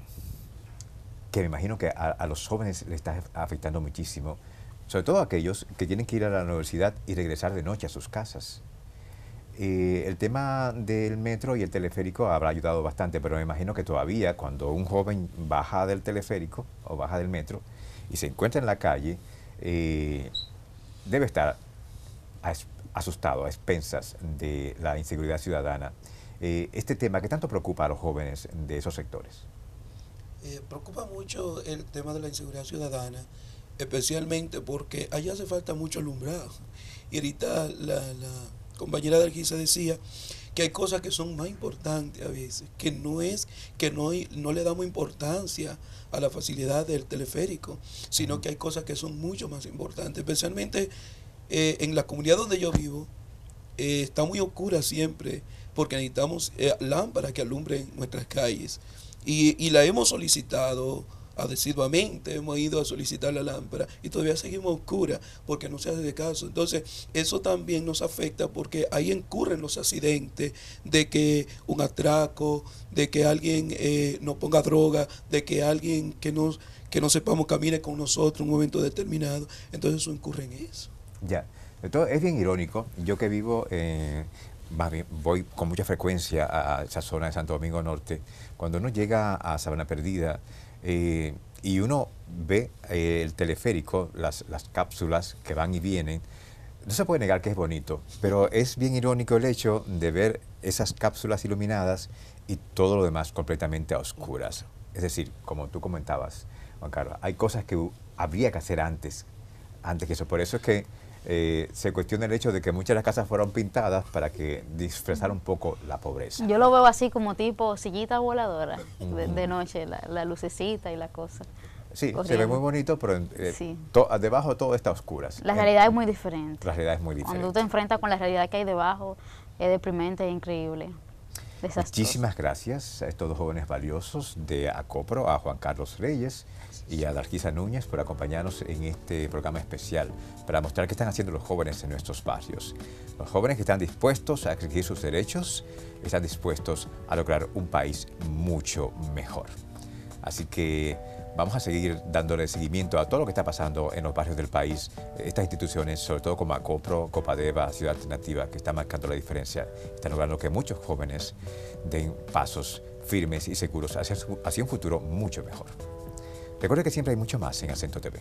me imagino que a los jóvenes le está afectando muchísimo, sobre todo a aquellos que tienen que ir a la universidad y regresar de noche a sus casas. El tema del metro y el teleférico habrá ayudado bastante, pero me imagino que todavía cuando un joven baja del teleférico o baja del metro y se encuentra en la calle, debe estar asustado, a expensas de la inseguridad ciudadana. Este tema, ¿qué tanto preocupa a los jóvenes de esos sectores? Preocupa mucho el tema de la inseguridad ciudadana, especialmente porque allá hace falta mucho alumbrado. Y ahorita la compañera de Adalgisa decía que hay cosas que son más importantes a veces, que no le damos importancia a la facilidad del teleférico, sino que hay cosas que son mucho más importantes, especialmente en la comunidad donde yo vivo. Está muy oscura siempre porque necesitamos lámparas que alumbren nuestras calles y la hemos solicitado asiduamente hemos ido a solicitar la lámpara y todavía seguimos oscuras porque no se hace de caso. Entonces, eso también nos afecta porque ahí incurren los accidentes de que un atraco, de que alguien nos ponga droga, de que alguien que no sepamos camine con nosotros en un momento determinado. Entonces, eso incurre en eso. Ya. Entonces, es bien irónico. Yo que vivo, voy con mucha frecuencia a esa zona de Santo Domingo Norte. Cuando uno llega a Sabana Perdida y uno ve el teleférico, las cápsulas que van y vienen, no se puede negar que es bonito, pero es bien irónico el hecho de ver esas cápsulas iluminadas y todo lo demás completamente a oscuras. Es decir, como tú comentabas, Juan Carlos, hay cosas que habría que hacer antes que eso. Por eso es que se cuestiona el hecho de que muchas de las casas fueron pintadas para que disfrazara un poco la pobreza. Yo lo veo así como tipo sillita voladora de noche, la lucecita y la cosa. Sí, corriendo. Se ve muy bonito, pero sí. Debajo todo está a oscuras. La realidad es muy diferente. La realidad es muy diferente. Cuando tú te enfrentas con la realidad que hay debajo, es deprimente e increíble. Muchísimas gracias a estos dos jóvenes valiosos de ACOPRO, a Juan Carlos Reyes y a Darquisa Núñez por acompañarnos en este programa especial para mostrar qué están haciendo los jóvenes en nuestros barrios. Los jóvenes que están dispuestos a exigir sus derechos, están dispuestos a lograr un país mucho mejor. Así que vamos a seguir dándole seguimiento a todo lo que está pasando en los barrios del país. Estas instituciones, sobre todo como ACOPRO, Copadeva, Ciudad Alternativa, que están marcando la diferencia, están logrando que muchos jóvenes den pasos firmes y seguros hacia un futuro mucho mejor. Recuerde que siempre hay mucho más en Acento TV.